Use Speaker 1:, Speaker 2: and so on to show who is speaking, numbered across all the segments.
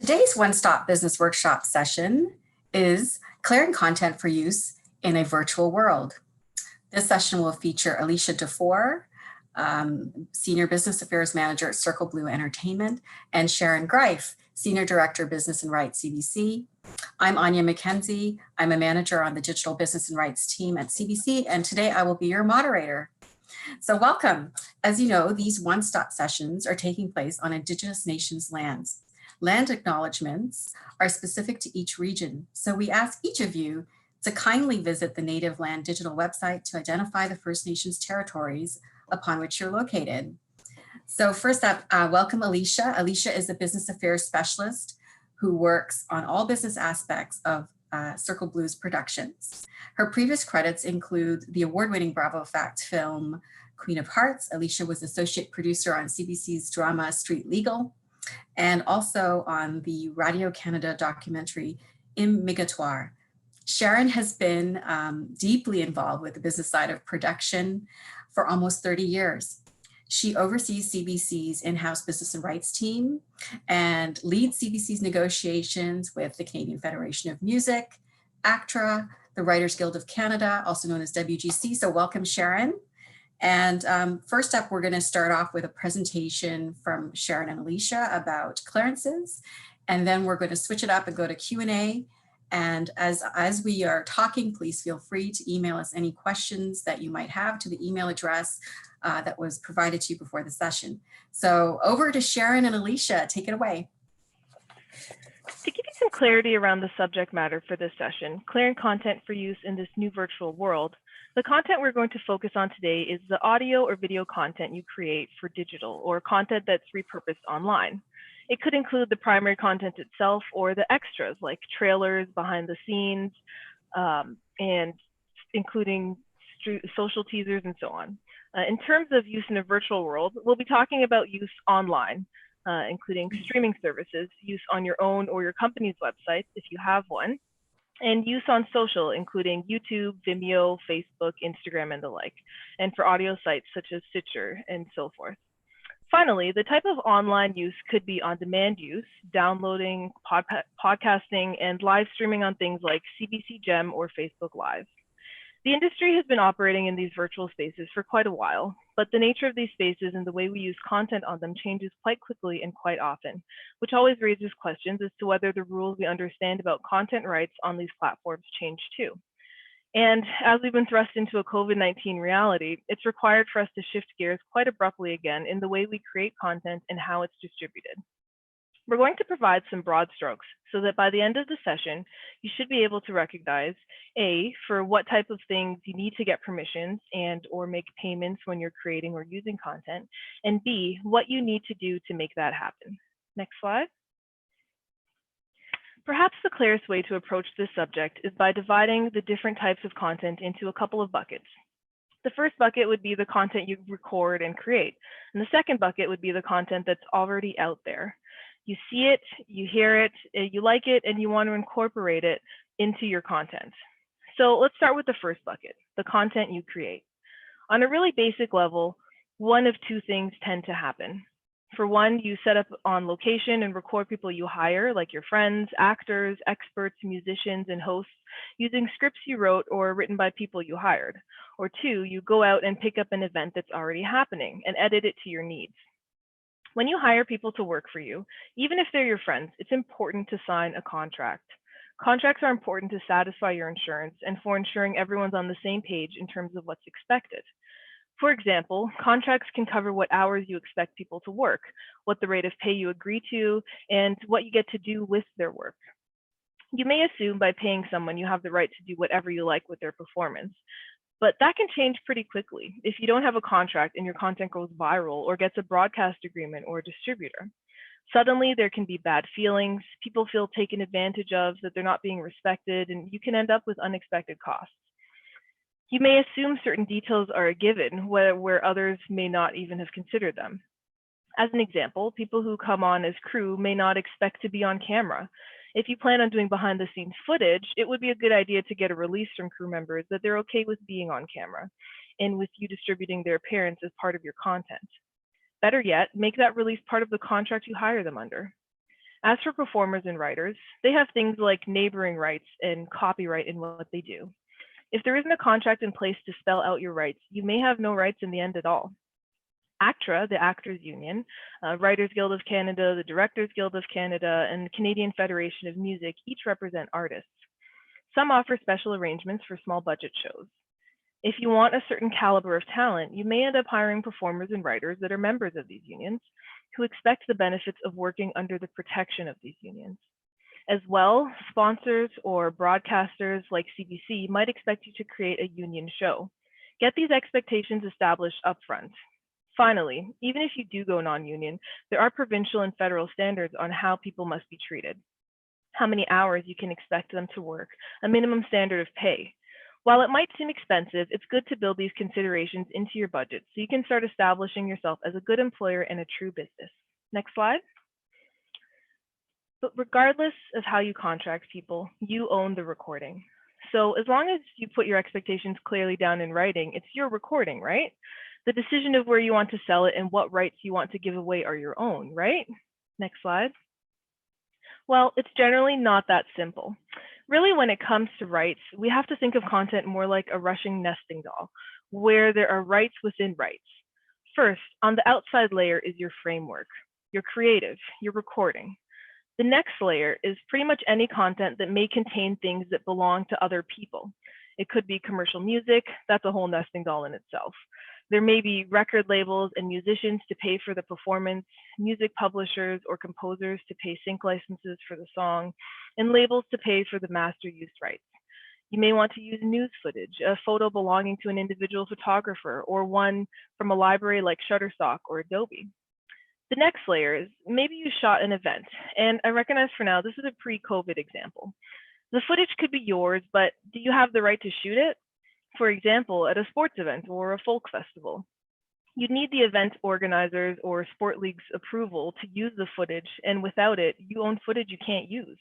Speaker 1: Today's one-stop business workshop session is clearing content for use in a virtual world. This session will feature ALICIA DeFore, Senior Business Affairs Manager at Circle Blue Entertainment, and SHARON, Senior Director, Business and Rights, CBC. I'm ANYA MCKENZIE. I'm a manager on the Digital Business and Rights team at CBC, and today I will be your moderator. So welcome. As you know, these one-stop sessions are taking place on Indigenous nations' lands. Land acknowledgements are specific to each region, so we ask each of you to kindly visit the Native Land Digital website to identify the First Nations territories upon which you're located. So first up, welcome ALICIA. ALICIA is a business affairs specialist who works on all business aspects of Circle Blue's productions. Her previous credits include the award-winning Bravo Fact film, Queen of Hearts. ALICIA was associate producer on CBC's drama Street Legal, and also on the Radio-Canada documentary Immigratoire. SHARON has been deeply involved with the business side of production for almost 30 years. She oversees CBC's in-house business and rights team and leads CBC's negotiations with the Canadian Federation of Music, ACTRA, the Writers Guild of Canada, also known as WGC. So welcome, SHARON. And first up, we're going to start off with a presentation from SHARON and ALICIA about clearances. And then we're going to switch it up and go to Q&A. And as we are talking, please feel free to email us any questions that you might have to the email address that was provided to you before the session. So over to SHARON and ALICIA, take it away.
Speaker 2: To give you some clarity around the subject matter for this session, clearing content for use in this new virtual world, the content we're going to focus on today is the audio or video content you create for digital or content that's repurposed online. It could include the primary content itself or the extras like trailers, behind the scenes, and including social teasers and so on. In terms of use in a virtual world, we'll be talking about use online, including streaming services, use on your own or your company's website if you have one, and use on social, including YouTube, Vimeo, Facebook, Instagram, and the like, and for audio sites such as Stitcher and so forth. Finally, the type of online use could be on-demand use, downloading, podcasting, and live streaming on things like CBC Gem or Facebook Live. The industry has been operating in these virtual spaces for quite a while, but the nature of these spaces and the way we use content on them changes quite quickly and quite often, which always raises questions as to whether the rules we understand about content rights on these platforms change too. And as we've been thrust into a COVID-19 reality, it's required for us to shift gears quite abruptly again in the way we create content and how it's distributed. We're going to provide some broad strokes so that by the end of the session, you should be able to recognize A, for what type of things you need to get permissions and or make payments when you're creating or using content, and B, what you need to do to make that happen. Next slide. Perhaps the clearest way to approach this subject is by dividing the different types of content into a couple of buckets. The first bucket would be the content you record and create, and the second bucket would be the content that's already out there. You see it, you hear it, you like it, and you want to incorporate it into your content. So let's start with the first bucket, the content you create. On a really basic level, one of two things tend to happen. For one, you set up on location and record people you hire, like your friends, actors, experts, musicians, and hosts, using scripts you wrote or written by people you hired. Or two, you go out and pick up an event that's already happening and edit it to your needs. When you hire people to work for you, even if they're your friends, it's important to sign a contract. Contracts are important to satisfy your insurance and for ensuring everyone's on the same page in terms of what's expected. For example, contracts can cover what hours you expect people to work, what the rate of pay you agree to, and what you get to do with their work. You may assume by paying someone you have the right to do whatever you like with their performance, but that can change pretty quickly if you don't have a contract and your content goes viral or gets a broadcast agreement or a distributor. Suddenly there can be bad feelings, people feel taken advantage of, that they're not being respected, and you can end up with unexpected costs. You may assume certain details are a given where others may not even have considered them. As an example, people who come on as crew may not expect to be on camera. If you plan on doing behind the scenes footage, it would be a good idea to get a release from crew members that they're okay with being on camera and with you distributing their appearance as part of your content. Better yet, make that release part of the contract you hire them under. As for performers and writers, they have things like neighboring rights and copyright in what they do. If there isn't a contract in place to spell out your rights, you may have no rights in the end at all. ACTRA, the Actors Union, Writers Guild of Canada, the Directors Guild of Canada, and Canadian Federation of Music each represent artists. Some offer special arrangements for small budget shows. If you want a certain caliber of talent, you may end up hiring performers and writers that are members of these unions who expect the benefits of working under the protection of these unions. As well, sponsors or broadcasters like CBC might expect you to create a union show. Get these expectations established upfront. Finally, even if you do go non-union, there are provincial and federal standards on how people must be treated, how many hours you can expect them to work, a minimum standard of pay. While it might seem expensive, it's good to build these considerations into your budget so you can start establishing yourself as a good employer and a true business. Next slide. But regardless of how you contract people, you own the recording. So as long as you put your expectations clearly down in writing, it's your recording, right? The decision of where you want to sell it and what rights you want to give away are your own, right? Next slide. Well, it's generally not that simple. Really, when it comes to rights, we have to think of content more like a Russian nesting doll, where there are rights within rights. First, on the outside layer is your framework, your creative, your recording. The next layer is pretty much any content that may contain things that belong to other people. It could be commercial music, that's a whole nesting doll in itself. There may be record labels and musicians to pay for the performance, music publishers or composers to pay sync licenses for the song, and labels to pay for the master use rights. You may want to use news footage, a photo belonging to an individual photographer, or one from a library like Shutterstock or Adobe. The next layer is maybe you shot an event, and I recognize for now this is a pre-COVID example. The footage could be yours, but do you have the right to shoot it? For example, at a sports event or a folk festival. You'd need the event organizers or sport league's approval to use the footage, and without it, you own footage you can't use.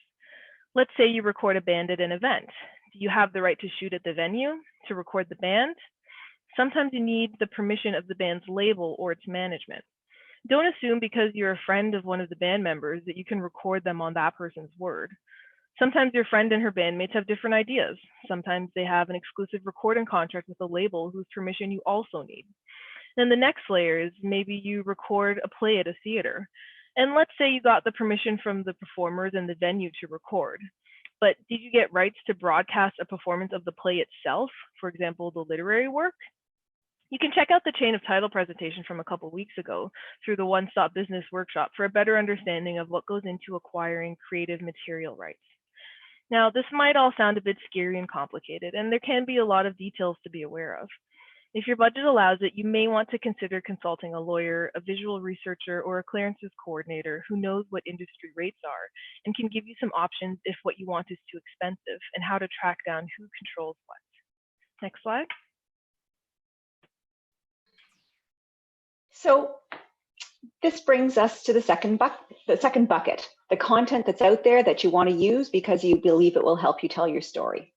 Speaker 2: Let's say you record a band at an event. Do you have the right to shoot at the venue, to record the band? Sometimes you need the permission of the band's label or its management. Don't assume because you're a friend of one of the band members that you can record them on that person's word. Sometimes your friend and her bandmates have different ideas. Sometimes they have an exclusive recording contract with a label whose permission you also need. Then the next layer is maybe you record a play at a theater. And let's say you got the permission from the performers and the venue to record. But did you get rights to broadcast a performance of the play itself? For example, the literary work? You can check out the chain of title presentation from a couple weeks ago through the One Stop Business Workshop for a better understanding of what goes into acquiring creative material rights. Now, this might all sound a bit scary and complicated, and there can be a lot of details to be aware of. If your budget allows it, you may want to consider consulting a lawyer, a visual researcher, or a clearances coordinator who knows what industry rates are and can give you some options if what you want is too expensive and how to track down who controls what. Next slide.
Speaker 3: So this brings us to the second bucket, the content that's out there that you want to use because you believe it will help you tell your story.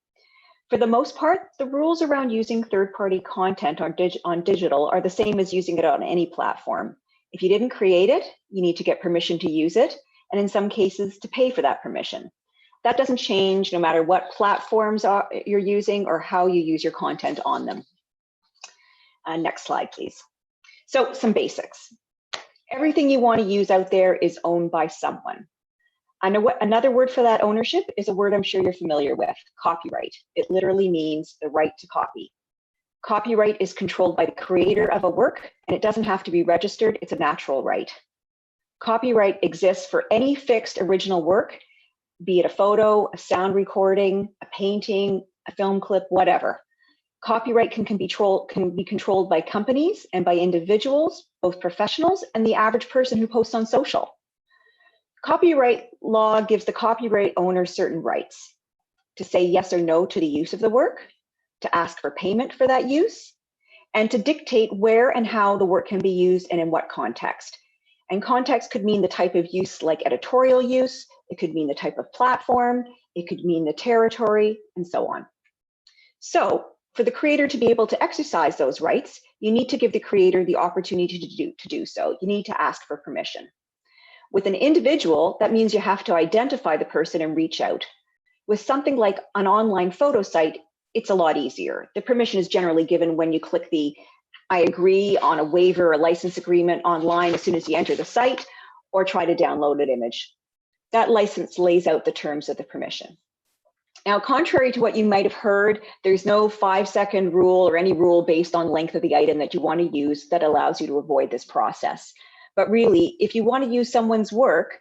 Speaker 3: For the most part, the rules around using third-party content on digital are the same as using it on any platform. If you didn't create it, you need to get permission to use it, and in some cases, to pay for that permission. That doesn't change no matter what platforms you're using or how you use your content on them. Next slide, please. So some basics. Everything you want to use out there is owned by someone. Another word for that ownership is a word I'm sure you're familiar with, copyright. It literally means the right to copy. Copyright is controlled by the creator of a work, and it doesn't have to be registered, it's a natural right. Copyright exists for any fixed original work, be it a photo, a sound recording, a painting, a film clip, whatever. Copyright can be controlled by companies and by individuals, both professionals and the average person who posts on social. Copyright law gives the copyright owner certain rights to say yes or no to the use of the work, to ask for payment for that use, and to dictate where and how the work can be used and in what context. And context could mean the type of use like editorial use, it could mean the type of platform, it could mean the territory, and so on. So for the creator to be able to exercise those rights, you need to give the creator the opportunity to do so. You need to ask for permission. With an individual, that means you have to identify the person and reach out. With something like an online photo site, it's a lot easier. The permission is generally given when you click the I agree on a waiver or license agreement online as soon as you enter the site, or try to download an image. That license lays out the terms of the permission. Now, contrary to what you might have heard, there's no 5-second rule or any rule based on length of the item that you want to use that allows you to avoid this process. But really, if you want to use someone's work,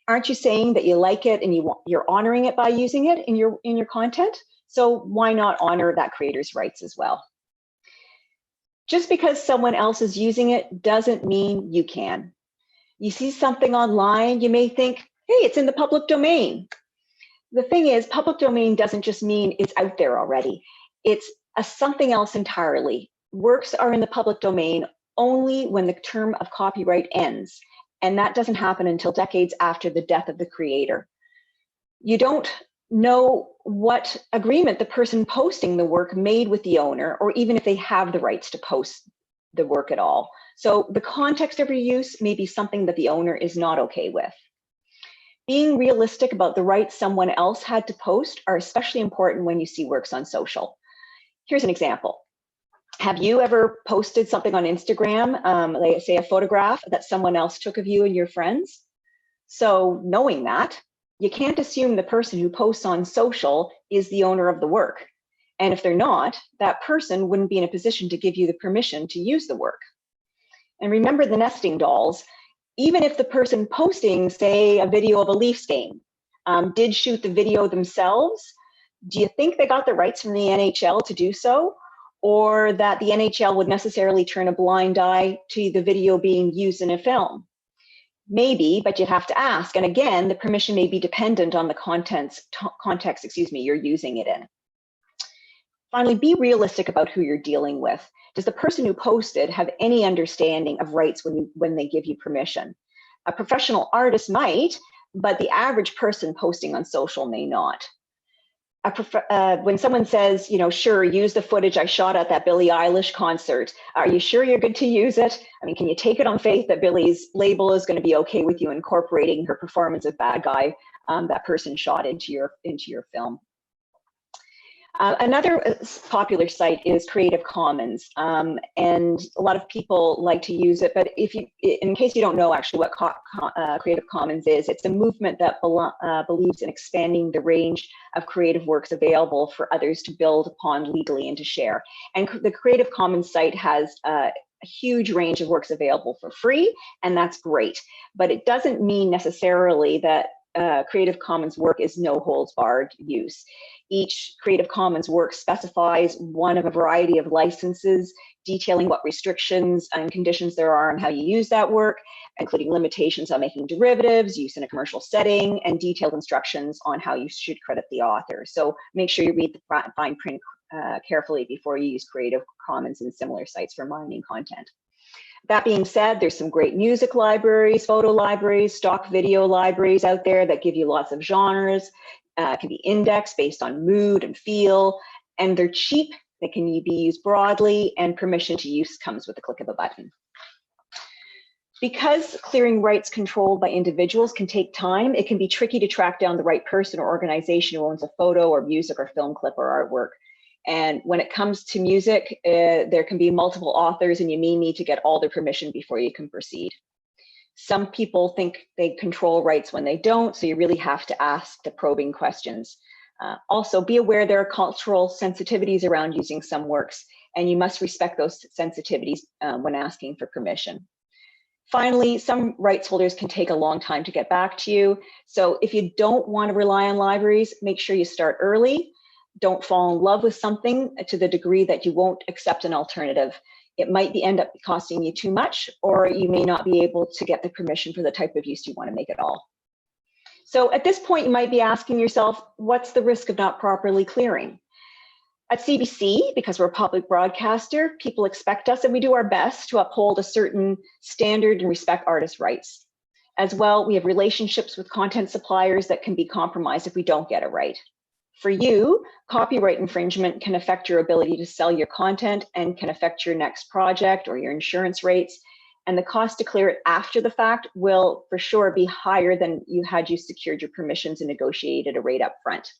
Speaker 3: aren't you saying that you like it and you're honoring it by using it in your content? So why not honor that creator's rights as well? Just because someone else is using it doesn't mean you can. You see something online, you may think, hey, it's in the public domain. The thing is, public domain doesn't just mean it's out there already. It's something else entirely. Works are in the public domain only when the term of copyright ends, and that doesn't happen until decades after the death of the creator. You don't know what agreement the person posting the work made with the owner, or even if they have the rights to post the work at all. So the context of your use may be something that the owner is not okay with. Being realistic about the rights someone else had to post are especially important when you see works on social. Here's an example. Have you ever posted something on Instagram, like say a photograph that someone else took of you and your friends? So knowing that, you can't assume the person who posts on social is the owner of the work. And if they're not, that person wouldn't be in a position to give you the permission to use the work. And remember the nesting dolls. Even if the person posting, say, a video of a Leafs game, did shoot the video themselves, do you think they got the rights from the NHL to do so? Or that the NHL would necessarily turn a blind eye to the video being used in a film? Maybe, but you'd have to ask. And again, the permission may be dependent on the context, you're using it in. Finally, be realistic about who you're dealing with. Does the person who posted have any understanding of rights when they give you permission? A professional artist might, but the average person posting on social may not. When someone says, you know, sure, use the footage I shot at that Billie Eilish concert, are you sure you're good to use it? I mean, can you take it on faith that Billie's label is going to be okay with you incorporating her performance of Bad Guy that person shot into your film? Another popular site is Creative Commons, and a lot of people like to use it, but in case you don't know actually what Creative Commons is, it's a movement that believes in expanding the range of creative works available for others to build upon legally and to share. And the Creative Commons site has a huge range of works available for free, and that's great, but it doesn't mean necessarily that Creative Commons work is no holds barred use. Each Creative Commons work specifies one of a variety of licenses detailing what restrictions and conditions there are on how you use that work, including limitations on making derivatives, use in a commercial setting, and detailed instructions on how you should credit the author. So make sure you read the fine print carefully before you use Creative Commons and similar sites for mining content. That being said, there's some great music libraries, photo libraries, stock video libraries out there that give you lots of genres. It can be indexed based on mood and feel, and they're cheap. They can be used broadly, and permission to use comes with the click of a button. Because clearing rights controlled by individuals can take time, it can be tricky to track down the right person or organization who owns a photo or music or film clip or artwork. And when it comes to music, there can be multiple authors, and you may need to get all their permission before you can proceed. Some people think they control rights when they don't, so you really have to ask the probing questions. Also, be aware there are cultural sensitivities around using some works, and you must respect those sensitivities when asking for permission. Finally, some rights holders can take a long time to get back to you. So if you don't want to rely on libraries, make sure you start early. Don't fall in love with something to the degree that you won't accept an alternative. It might end up costing you too much, or you may not be able to get the permission for the type of use you want to make at all. So at this point, you might be asking yourself, what's the risk of not properly clearing? At CBC, because we're a public broadcaster, people expect us, and we do our best to uphold a certain standard and respect artists' rights. As well, we have relationships with content suppliers that can be compromised if we don't get it right. For you, copyright infringement can affect your ability to sell your content and can affect your next project or your insurance rates. And the cost to clear it after the fact will for sure be higher than you secured your permissions and negotiated a rate up front.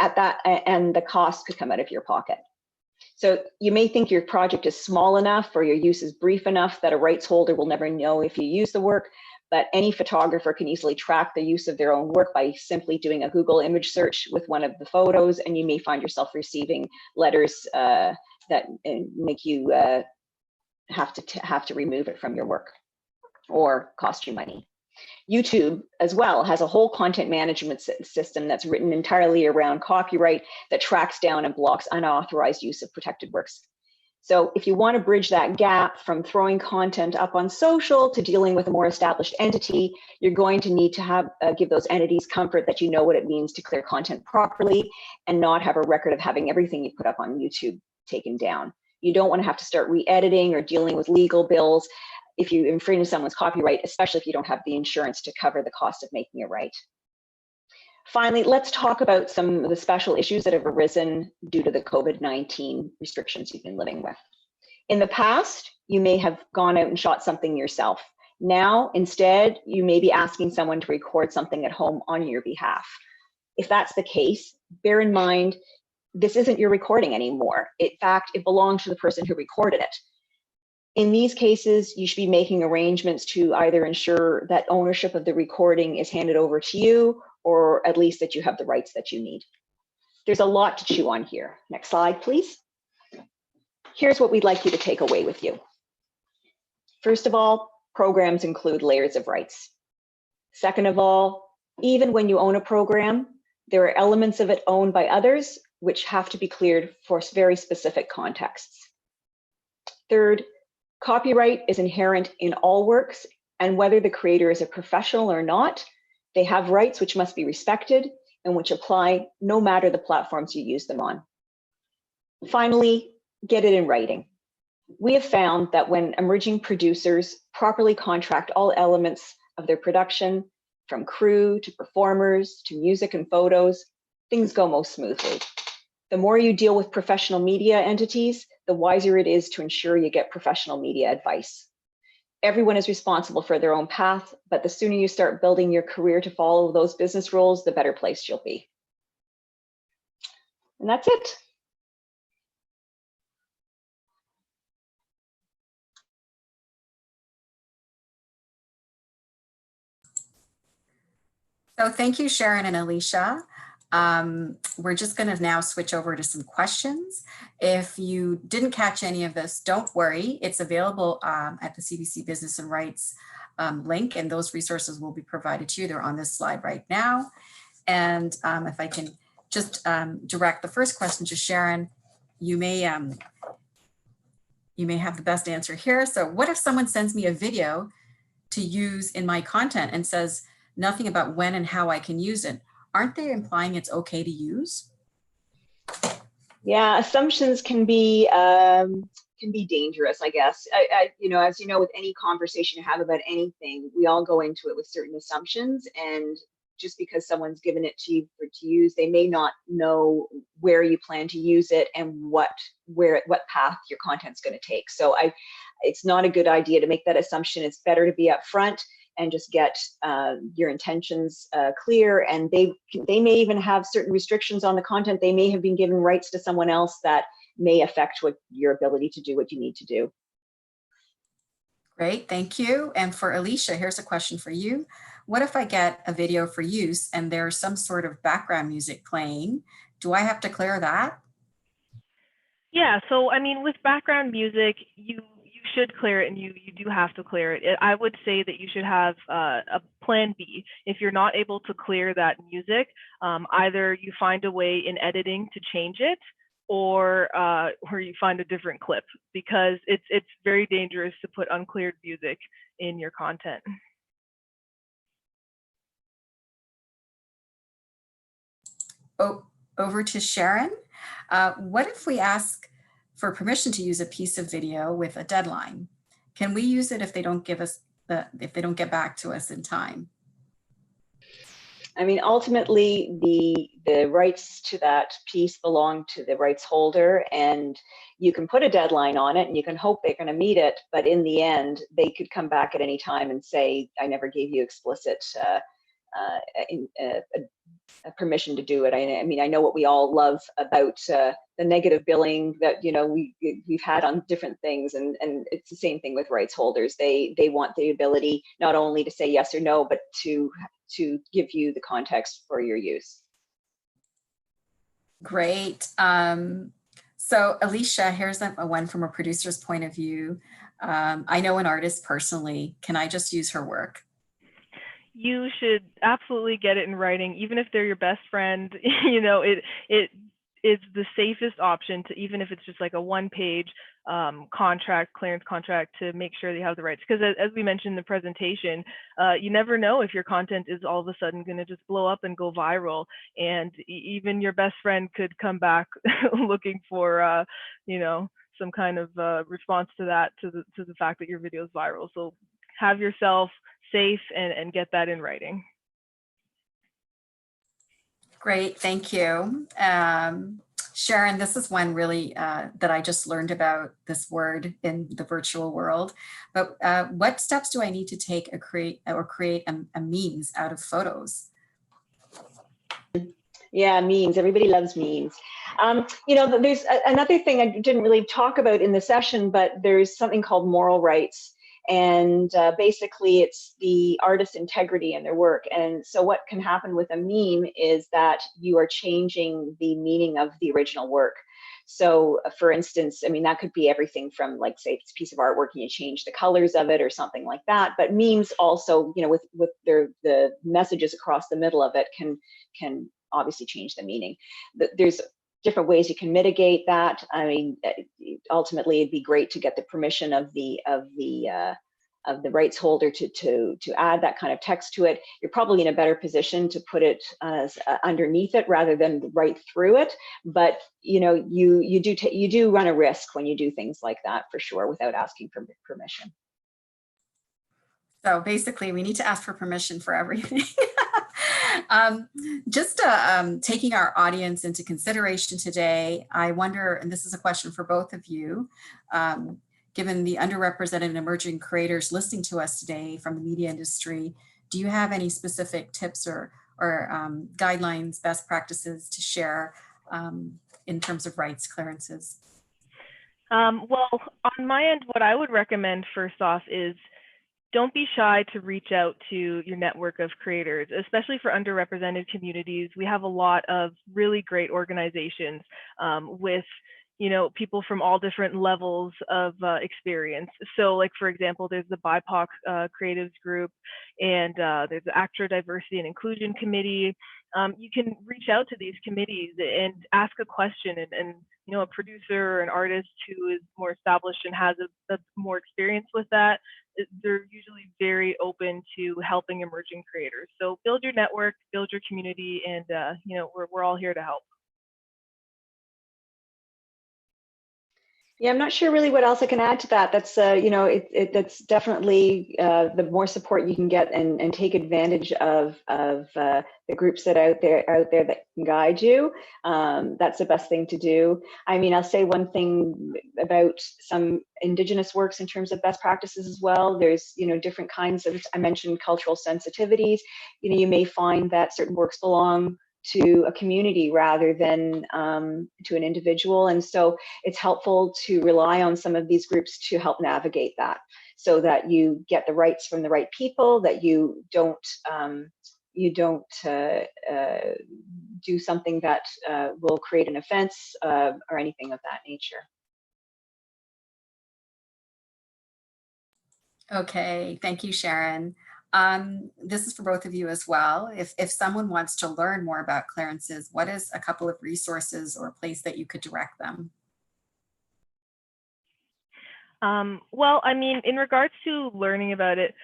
Speaker 3: At that, and the cost could come out of your pocket. So you may think your project is small enough or your use is brief enough that a rights holder will never know if you use the work, but any photographer can easily track the use of their own work by simply doing a Google image search with one of the photos, and you may find yourself receiving letters that make you have to remove it from your work or cost you money. YouTube as well has a whole content management system that's written entirely around copyright that tracks down and blocks unauthorized use of protected works. So if you want to bridge that gap from throwing content up on social to dealing with a more established entity, you're going to need to give those entities comfort that you know what it means to clear content properly and not have a record of having everything you put up on YouTube taken down. You don't want to have to start re-editing or dealing with legal bills if you infringe someone's copyright, especially if you don't have the insurance to cover the cost of making it right. Finally, let's talk about some of the special issues that have arisen due to the COVID-19 restrictions you've been living with. In the past, you may have gone out and shot something yourself. Now, instead, you may be asking someone to record something at home on your behalf. If that's the case, bear in mind, this isn't your recording anymore. In fact, it belongs to the person who recorded it. In these cases, you should be making arrangements to either ensure that ownership of the recording is handed over to you, or at least that you have the rights that you need. There's a lot to chew on here. Next slide, please. Here's what we'd like you to take away with you. First of all, programs include layers of rights. Second of all, even when you own a program, there are elements of it owned by others which have to be cleared for very specific contexts. Third, copyright is inherent in all works, and whether the creator is a professional or not, they have rights which must be respected and which apply no matter the platforms you use them on. Finally, get it in writing. We have found that when emerging producers properly contract all elements of their production, from crew to performers to music and photos, things go most smoothly. The more you deal with professional media entities, the wiser it is to ensure you get professional media advice. Everyone is responsible for their own path, but the sooner you start building your career to follow those business rules, the better place you'll be. And that's it.
Speaker 1: So thank you, Sharon and Alicia. We're just going to now switch over to some questions. If you didn't catch any of this, don't worry. It's available at the CBC Business and Rights link, and those resources will be provided to you. They're on this slide right now. And if I can just direct the first question to Sharon, you may have the best answer here. So what if someone sends me a video to use in my content and says nothing about when and how I can use it? Aren't they implying it's okay to use?
Speaker 3: Yeah, assumptions can be dangerous, I guess. You know, as you know, with any conversation you have about anything, we all go into it with certain assumptions, and just because someone's given it to you to use, they may not know where you plan to use it and what path your content's going to take. So it's not a good idea to make that assumption. It's better to be upfront and just get your intentions clear. And they may even have certain restrictions on the content. They may have been given rights to someone else that may affect your ability to do what you need to do.
Speaker 1: Great, thank you. And for Alicia, here's a question for you. What if I get a video for use and there's some sort of background music playing? Do I have to clear that?
Speaker 2: Yeah, so I mean, with background music, you should clear it, and you do have to clear it. I would say that you should have a plan B. If you're not able to clear that music, either you find a way in editing to change it, or you find a different clip, because it's very dangerous to put uncleared music in your content.
Speaker 1: Oh, over to Sharon. What if we ask for permission to use a piece of video with a deadline? Can we use it if they don't give us if they don't get back to us in time?
Speaker 3: I mean, ultimately, the rights to that piece belong to the rights holder, and you can put a deadline on it, and you can hope they're going to meet it. But in the end, they could come back at any time and say, "I never gave you explicit permission to do it." I mean, I know what we all love about the negative billing that we've had on different things, and it's the same thing with rights holders. They want the ability not only to say yes or no, but to give you the context for your use.
Speaker 1: Great. So Alicia, here's a one from a producer's point of view. I know an artist personally. Can I just use her work?
Speaker 2: You should absolutely get it in writing, even if they're your best friend. It is the safest option to, even if it's just like a one-page clearance contract, to make sure they have the rights. Because as we mentioned in the presentation, you never know if your content is all of a sudden going to just blow up and go viral, and even your best friend could come back looking for some kind of response to that, to the fact that your video is viral. So have yourself safe and get that in writing.
Speaker 1: Great, thank you. Sharon, this is one really that I just learned about, this word in the virtual world. But what steps do I need to take to create a memes out of photos?
Speaker 3: Yeah, memes. Everybody loves memes. There's another thing I didn't really talk about in the session, but there's something called moral rights. And basically it's the artist's integrity in their work. And so what can happen with a meme is that you are changing the meaning of the original work. So for instance, I mean, that could be everything from, like, say it's a piece of artwork and you change the colors of it or something like that. But memes also, with the messages across the middle of it can obviously change the meaning. There's different ways you can mitigate that. I mean, ultimately, it'd be great to get the permission of the rights holder to add that kind of text to it. You're probably in a better position to put it underneath it rather than right through it. But you do run a risk when you do things like that, for sure, without asking for permission.
Speaker 1: So basically, we need to ask for permission for everything. Just taking our audience into consideration today, I wonder, and this is a question for both of you, given the underrepresented and emerging creators listening to us today from the media industry, do you have any specific tips or guidelines, best practices to share in terms of rights clearances?
Speaker 2: Well, on my end, what I would recommend first off is, don't be shy to reach out to your network of creators, especially for underrepresented communities. We have a lot of really great organizations with people from all different levels of experience. So, like, for example, there's the BIPOC Creatives Group, and there's the Actor Diversity and Inclusion Committee. You can reach out to these committees and ask a question, and a producer or an artist who is more established and has a more experience with that, they're usually very open to helping emerging creators. So build your network, build your community, and we're all here to help.
Speaker 3: Yeah, I'm not sure really what else I can add to that. That's that's definitely the more support you can get and take advantage of the groups that out there that can guide you. That's the best thing to do. I mean, I'll say one thing about some Indigenous works in terms of best practices as well. There's different kinds of, I mentioned cultural sensitivities. You may find that certain works belong to a community rather than to an individual. And so it's helpful to rely on some of these groups to help navigate that, so that you get the rights from the right people, that you don't do something that will create an offense or anything of that nature.
Speaker 1: Okay, thank you, Sharon. This is for both of you as well. If someone wants to learn more about clearances, what is a couple of resources or a place that you could direct them?
Speaker 2: Well, I mean, in regards to learning about it,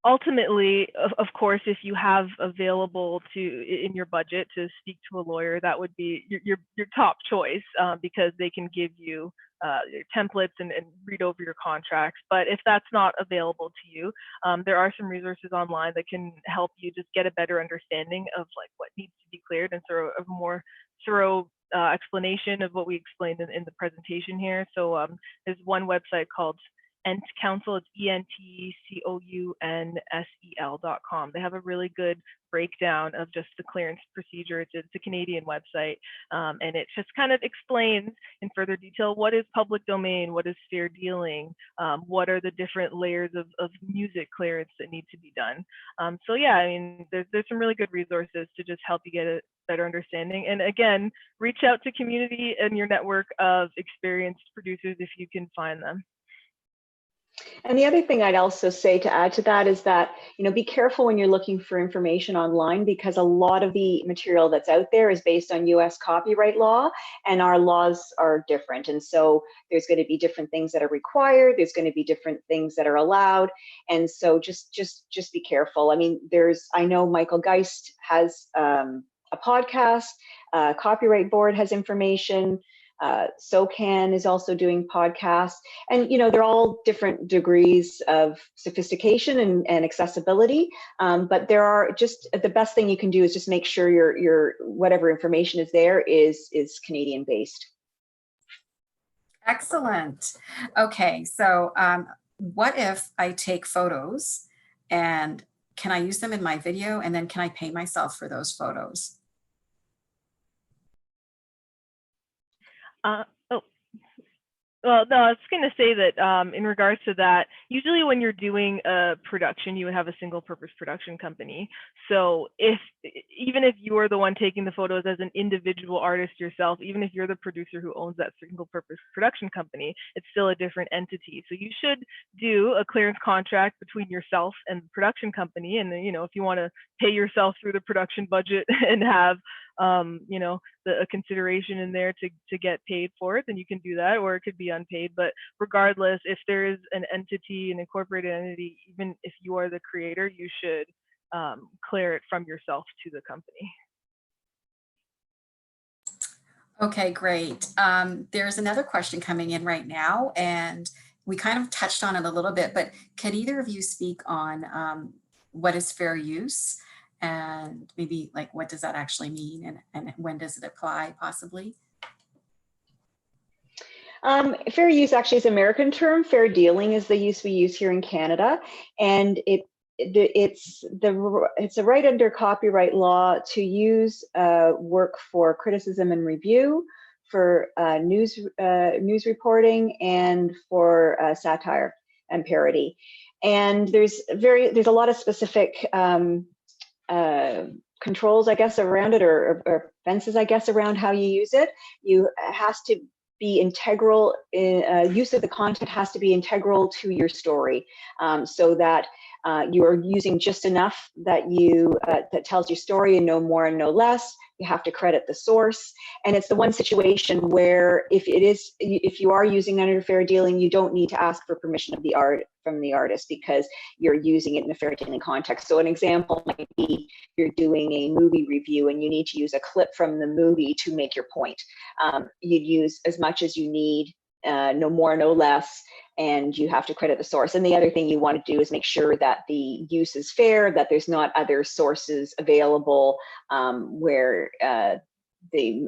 Speaker 2: ultimately, of course, if you have available in your budget to speak to a lawyer, that would be your top choice, because they can give you your templates and read over your contracts. But if that's not available to you, there are some resources online that can help you just get a better understanding of like what needs to be cleared, and sort of a more thorough explanation of what we explained in the presentation here. So there's one website called ENT Council, it's ENTCOUNSEL.com. They have a really good breakdown of just the clearance procedure. It's a Canadian website, and it just kind of explains in further detail what is public domain, what is fair dealing, what are the different layers of music clearance that need to be done. So yeah, I mean, there's some really good resources to just help you get a better understanding. And again, reach out to community and your network of experienced producers if you can find them.
Speaker 3: And the other thing I'd also say to add to that is that, be careful when you're looking for information online, because a lot of the material that's out there is based on US copyright law, and our laws are different. And so there's going to be different things that are required. There's going to be different things that are allowed. And so just be careful. I mean, I know Michael Geist has a podcast, Copyright Board has information. SOCAN is also doing podcasts, and they're all different degrees of sophistication and accessibility. But there are the best thing you can do is just make sure your whatever information is there is Canadian based.
Speaker 1: Excellent. Okay, so what if I take photos, and can I use them in my video, and then can I pay myself for those photos?
Speaker 2: Well, no, I was going to say that in regards to that, usually when you're doing a production, you would have a single purpose production company. So even if you are the one taking the photos as an individual artist yourself, even if you're the producer who owns that single purpose production company, it's still a different entity. So you should do a clearance contract between yourself and the production company. And then, if you want to pay yourself through the production budget and have a consideration in there to get paid for it, then you can do that, or it could be unpaid. But regardless, if there is an entity, an incorporated entity, even if you are the creator, you should clear it from yourself to the company.
Speaker 1: Okay, great. There's another question coming in right now, and we kind of touched on it a little bit, but can either of you speak on what is fair use? And maybe like, what does that actually mean, and when does it apply possibly?
Speaker 3: Fair use actually is an American term. Fair dealing is the use we use here in Canada, and it's a right under copyright law to use work for criticism and review, for news reporting, and for satire and parody. And there's a lot of specific controls, I guess, around it, or fences, I guess, around how you use it. You has to be integral. Use of the content has to be integral to your story, so that you are using just enough that that tells your story, and no more and no less. You have to credit the source, and it's the one situation where if you are using under fair dealing, you don't need to ask for permission from the artist, because you're using it in a fair dealing context. So an example might be you're doing a movie review and you need to use a clip from the movie to make your point. You'd use as much as you need, no more, no less, and you have to credit the source. And the other thing you want to do is make sure that the use is fair, that there's not other sources available where the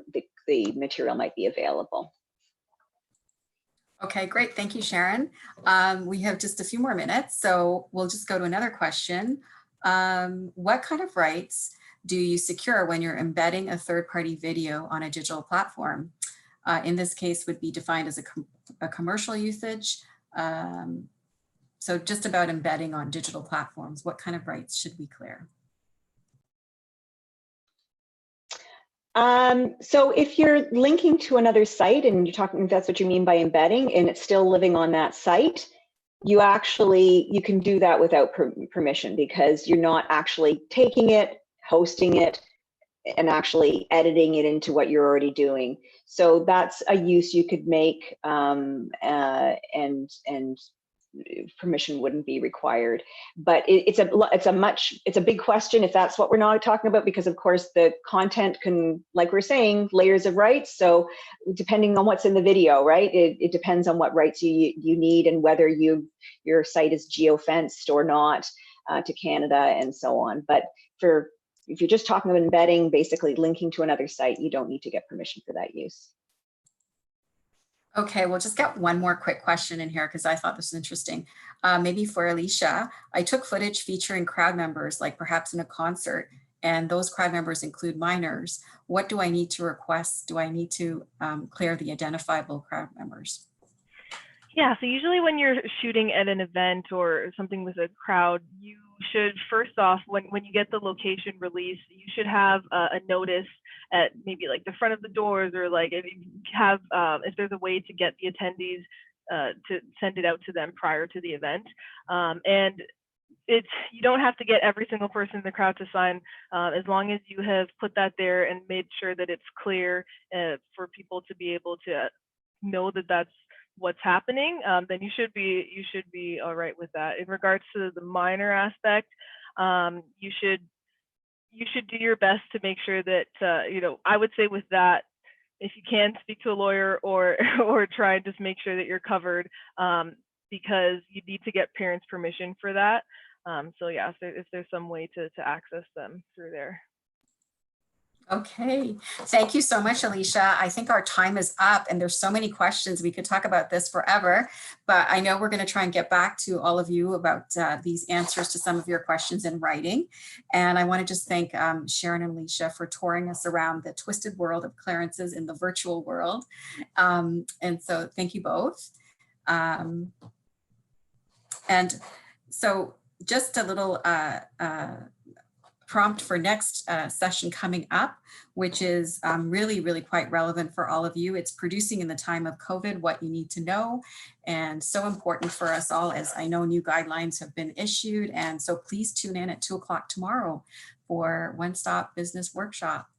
Speaker 3: material might be available.
Speaker 1: Okay, great. Thank you, Sharon. We have just a few more minutes, so we'll just go to another question. What kind of rights do you secure when you're embedding a third-party video on a digital platform? In this case, would be defined as a commercial usage. So just about embedding on digital platforms, what kind of rights should we clear?
Speaker 3: So if you're linking to another site and you're talking, if that's what you mean by embedding, and it's still living on that site, you can do that without permission, because you're not actually taking it, hosting it, and actually editing it into what you're already doing. So that's a use you could make, and permission wouldn't be required. But it's a big question if that's what we're not talking about, because of course the content can, like we're saying, layers of rights. So depending on what's in the video, right, it depends on what rights you need and whether your site is geofenced or not to Canada and so on. But if you're just talking about embedding, basically linking to another site, you don't need to get permission for that use.
Speaker 1: Okay, we'll just get one more quick question in here because I thought this was interesting. Maybe for ALICIA, I took footage featuring crowd members, like perhaps in a concert, and those crowd members include minors. What do I need to request? Do I need to clear the identifiable crowd members?
Speaker 2: Yeah, so usually when you're shooting at an event or something with a crowd, you should first off, when you get the location released, you should have a notice at maybe like the front of the doors, or like if you have, if there's a way to get the attendees to send it out to them prior to the event. And you don't have to get every single person in the crowd to sign, as long as you have put that there and made sure that it's clear for people to be able to know that that's what's happening, then you should be all right with that. In regards to the minor aspect, you should do your best to make sure that I would say with that, if you can, speak to a lawyer or try and just make sure that you're covered, because you need to get parents' permission for that. So yeah, if there's some way to access them through there.
Speaker 1: Okay, thank you so much, ALICIA. I think our time is up and there's so many questions. We could talk about this forever, but I know we're going to try and get back to all of you about these answers to some of your questions in writing. And I want to just thank SHARON and ALICIA for touring us around the twisted world of clearances in the virtual world. And so thank you both. And so just a little prompt for next session coming up, which is really quite relevant for all of you. It's producing in the time of COVID, what you need to know, and so important for us all, as I know new guidelines have been issued. And so please tune in at 2 o'clock tomorrow for One Stop Business Workshop.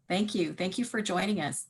Speaker 1: Thank you. Thank you for joining us.